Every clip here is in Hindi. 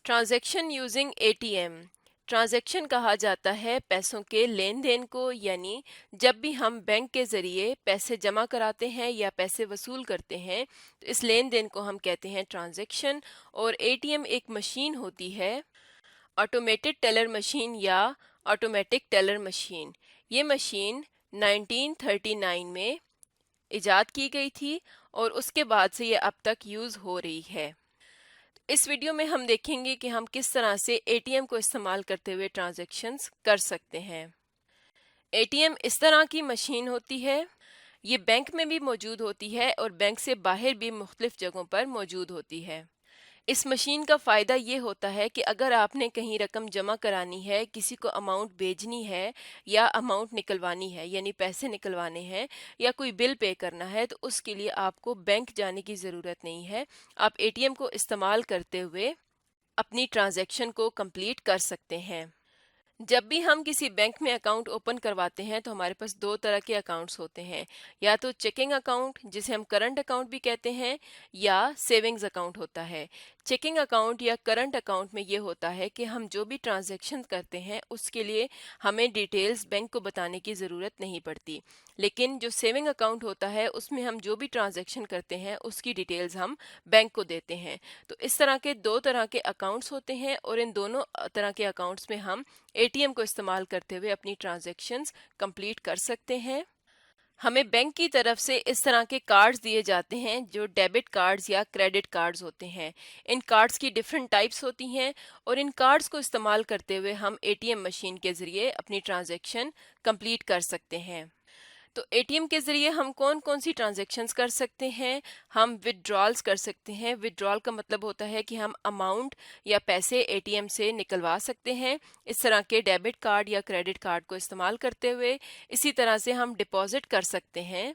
Transaction using ATM. ट्रांजैक्शन कहा जाता है पैसों के लेन देन को, यानी जब भी हम बैंक के ज़रिए पैसे जमा कराते हैं या पैसे वसूल करते हैं तो इस लेन देन को हम कहते हैं ट्रांजैक्शन। और एटीएम एक मशीन होती है, ऑटोमेटेड टेलर मशीन या ऑटोमेटिक टेलर मशीन। ये मशीन 1939 में इजाद की गई थी और उसके बाद से ये अब तक यूज़ हो रही है। इस वीडियो में हम देखेंगे कि हम किस तरह से एटीएम को इस्तेमाल करते हुए ट्रांजैक्शंस कर सकते हैं। एटीएम इस तरह की मशीन होती है, ये बैंक में भी मौजूद होती है और बैंक से बाहर भी मुख्तलिफ जगहों पर मौजूद होती है। इस मशीन का फ़ायदा ये होता है कि अगर आपने कहीं रकम जमा करानी है, किसी को अमाउंट भेजनी है या अमाउंट निकलवानी है यानी पैसे निकलवाने हैं या कोई बिल पे करना है, तो उसके लिए आपको बैंक जाने की ज़रूरत नहीं है। आप एटीएम को इस्तेमाल करते हुए अपनी ट्रांजैक्शन को कंप्लीट कर सकते हैं। जब भी हम किसी बैंक में अकाउंट ओपन करवाते हैं तो हमारे पास दो तरह के अकाउंट्स होते हैं, या तो चेकिंग अकाउंट जिसे हम करंट अकाउंट भी कहते हैं, या सेविंग्स अकाउंट होता है। चेकिंग अकाउंट या करंट अकाउंट में ये होता है कि हम जो भी ट्रांजैक्शन करते हैं उसके लिए हमें डिटेल्स बैंक को बताने की ज़रूरत नहीं पड़ती। लेकिन जो सेविंग अकाउंट होता है उसमें हम जो भी ट्रांजैक्शन करते हैं उसकी डिटेल्स हम बैंक को देते हैं। तो इस तरह के दो तरह के अकाउंट्स होते हैं और इन दोनों तरह के अकाउंट्स में हम एटीएम को इस्तेमाल करते हुए अपनी ट्रांजैक्शंस कंप्लीट कर सकते हैं। हमें बैंक की तरफ से इस तरह के कार्ड्स दिए जाते हैं जो डेबिट कार्ड्स या क्रेडिट कार्ड्स होते हैं। इन कार्ड्स की डिफरेंट टाइप्स होती हैं और इन कार्ड्स को इस्तेमाल करते हुए हम एटीएम मशीन के ज़रिए अपनी ट्रांजैक्शन कंप्लीट कर सकते हैं। तो एटीएम के ज़रिए हम कौन कौन सी ट्रांजैक्शंस कर सकते हैं? हम विथड्रॉल्स कर सकते हैं। विथड्रॉल का मतलब होता है कि हम अमाउंट या पैसे एटीएम से निकलवा सकते हैं इस तरह के डेबिट कार्ड या क्रेडिट कार्ड को इस्तेमाल करते हुए। इसी तरह से हम डिपॉजिट कर सकते हैं,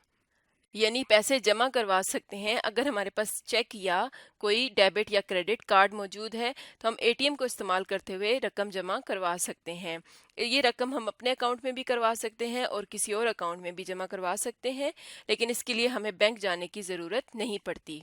यानी पैसे जमा करवा सकते हैं। अगर हमारे पास चेक या कोई डेबिट या क्रेडिट कार्ड मौजूद है तो हम एटीएम को इस्तेमाल करते हुए रकम जमा करवा सकते हैं। ये रकम हम अपने अकाउंट में भी करवा सकते हैं और किसी और अकाउंट में भी जमा करवा सकते हैं, लेकिन इसके लिए हमें बैंक जाने की ज़रूरत नहीं पड़ती।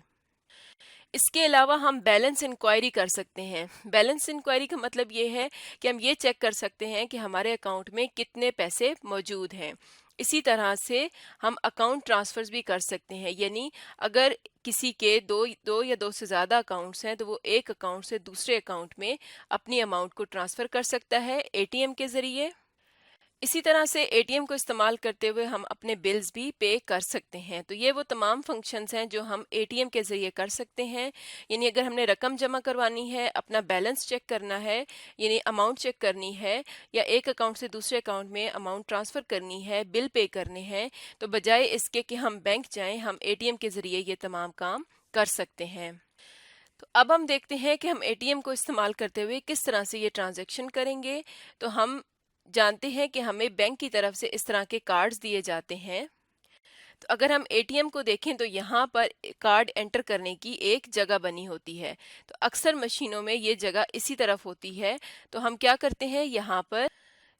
इसके अलावा हम बैलेंस इंक्वायरी कर सकते हैं। बैलेंस इंक्वायरी का मतलब ये है कि हम ये चेक कर सकते हैं कि हमारे अकाउंट में कितने पैसे मौजूद हैं। इसी तरह से हम अकाउंट ट्रांसफ़र्स भी कर सकते हैं, यानी अगर किसी के दो या दो से ज़्यादा अकाउंट्स हैं तो वो एक अकाउंट से दूसरे अकाउंट में अपनी अमाउंट को ट्रांसफ़र कर सकता है एटीएम के ज़रिए। इसी तरह से एटीएम को इस्तेमाल करते हुए हम अपने बिल्स भी पे कर सकते हैं। तो ये वो तमाम फंक्शंस हैं जो हम एटीएम के ज़रिए कर सकते हैं। यानी अगर हमने रकम जमा करवानी है, अपना बैलेंस चेक करना है, यानी अमाउंट चेक करनी है, या एक अकाउंट से दूसरे अकाउंट में अमाउंट ट्रांसफ़र करनी है, बिल पे करने हैं, तो बजाय इसके कि हम बैंक जाएं, हम एटीएम के ज़रिए ये तमाम काम कर सकते हैं। तो अब हम देखते हैं कि हम एटीएम को इस्तेमाल करते हुए किस तरह से ये ट्रांजैक्शन करेंगे। तो हम जानते हैं कि हमें बैंक की तरफ से इस तरह के कार्ड्स दिए जाते हैं। तो अगर हम एटीएम को देखें तो यहाँ पर कार्ड एंटर करने की एक जगह बनी होती है। तो अक्सर मशीनों में ये जगह इसी तरफ होती है। तो हम क्या करते हैं, यहाँ पर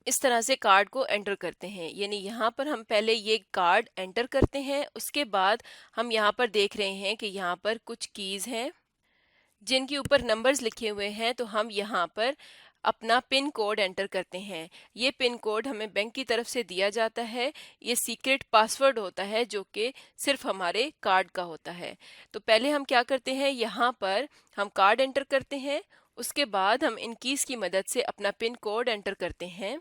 इस तरह से कार्ड को एंटर करते हैं, यानी यहाँ पर हम पहले ये कार्ड एंटर करते हैं। उसके बाद हम यहाँ पर देख रहे हैं कि यहाँ पर कुछ कीज़ हैं जिनके ऊपर नंबर्स लिखे हुए हैं। तो हम यहाँ पर अपना पिन कोड एंटर करते हैं। ये पिन कोड हमें बैंक की तरफ से दिया जाता है। ये सीक्रेट पासवर्ड होता है जो कि सिर्फ हमारे कार्ड का होता है। तो पहले हम क्या करते हैं, यहाँ पर हम कार्ड एंटर करते हैं। उसके बाद हम इन कीज़ की मदद से अपना पिन कोड एंटर करते हैं।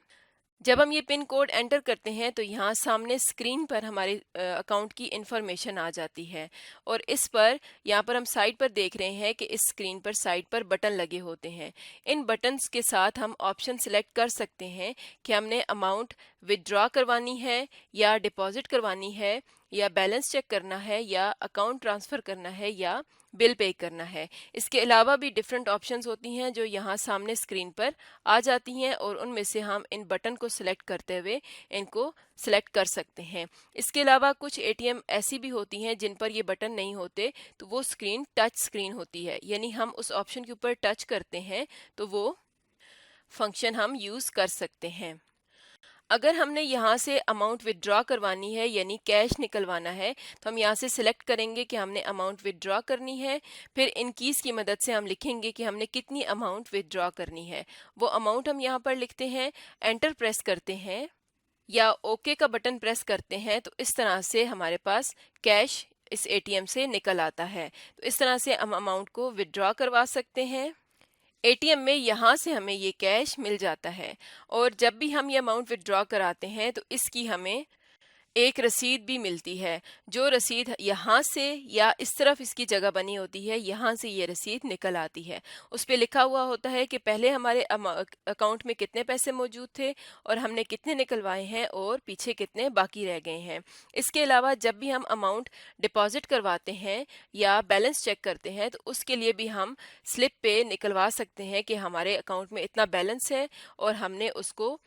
जब हम ये पिन कोड एंटर करते हैं तो यहाँ सामने स्क्रीन पर हमारे अकाउंट की इंफॉर्मेशन आ जाती है और इस पर यहाँ पर हम साइड पर देख रहे हैं कि इस स्क्रीन पर साइड पर बटन लगे होते हैं। इन बटन्स के साथ हम ऑप्शन सिलेक्ट कर सकते हैं कि हमने अमाउंट विदड्रॉ करवानी है या डिपॉजिट करवानी है, या बैलेंस चेक करना है, या अकाउंट ट्रांसफ़र करना है, या बिल पे करना है। इसके अलावा भी डिफरेंट ऑप्शंस होती हैं जो यहाँ सामने स्क्रीन पर आ जाती हैं और उनमें से हम इन बटन को सिलेक्ट करते हुए इनको सिलेक्ट कर सकते हैं। इसके अलावा कुछ एटीएम ऐसी भी होती हैं जिन पर ये बटन नहीं होते, तो वो स्क्रीन टच स्क्रीन होती है, यानी हम उस ऑप्शन के ऊपर टच करते हैं तो वो फंक्शन हम यूज़ कर सकते हैं। अगर हमने यहाँ से अमाउंट विदड्रॉ करवानी है यानी कैश निकलवाना है तो हम यहाँ से सिलेक्ट करेंगे कि हमने अमाउंट विदड्रॉ करनी है। फिर इन कीज़ की मदद से हम लिखेंगे कि हमने कितनी अमाउंट विदड्रॉ करनी है। वो अमाउंट हम यहाँ पर लिखते हैं, एंटर प्रेस करते हैं या ओके का बटन प्रेस करते हैं तो इस तरह से हमारे पास कैश इस एटीएम से निकल आता है। तो इस तरह से हम अमाउंट को विदड्रॉ करवा सकते हैं। एटीएम में यहाँ से हमें ये कैश मिल जाता है और जब भी हम ये अमाउंट विदड्रॉ कराते हैं तो इसकी हमें एक रसीद भी मिलती है। जो रसीद यहाँ से या इस तरफ इसकी जगह बनी होती है, यहाँ से ये रसीद निकल आती है। उस पे लिखा हुआ होता है कि पहले हमारे अकाउंट में कितने पैसे मौजूद थे और हमने कितने निकलवाए हैं और पीछे कितने बाकी रह गए हैं। इसके अलावा जब भी हम अमाउंट डिपॉजिट करवाते हैं या बैलेंस चेक करते हैं तो उसके लिए भी हम स्लिप पे निकलवा सकते हैं कि हमारे अकाउंट में इतना बैलेंस है और हमने उसको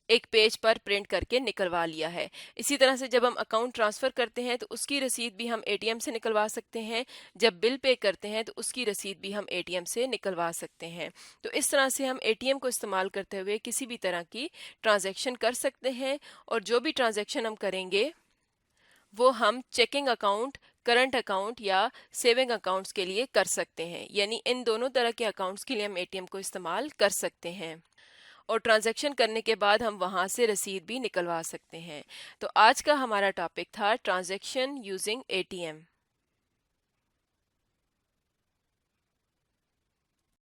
एक पेज पर प्रिंट करके निकलवा लिया है। इसी तरह से जब हम अकाउंट ट्रांसफ़र करते हैं तो उसकी रसीद भी हम एटीएम से निकलवा सकते हैं। जब बिल पे करते हैं तो उसकी रसीद भी हम एटीएम से निकलवा सकते हैं। तो इस तरह से हम एटीएम को इस्तेमाल करते हुए किसी भी तरह की ट्रांजैक्शन कर सकते हैं और जो भी ट्रांजैक्शन हम करेंगे वो हम चेकिंग अकाउंट, करंट अकाउंट या सेविंग अकाउंट्स के लिए कर सकते हैं। यानी इन दोनों तरह के अकाउंट्स के लिए हम एटीएम को इस्तेमाल कर सकते हैं और ट्रांजैक्शन करने के बाद हम वहाँ से रसीद भी निकलवा सकते हैं। तो आज का हमारा टॉपिक था ट्रांजैक्शन यूजिंग एटीएम।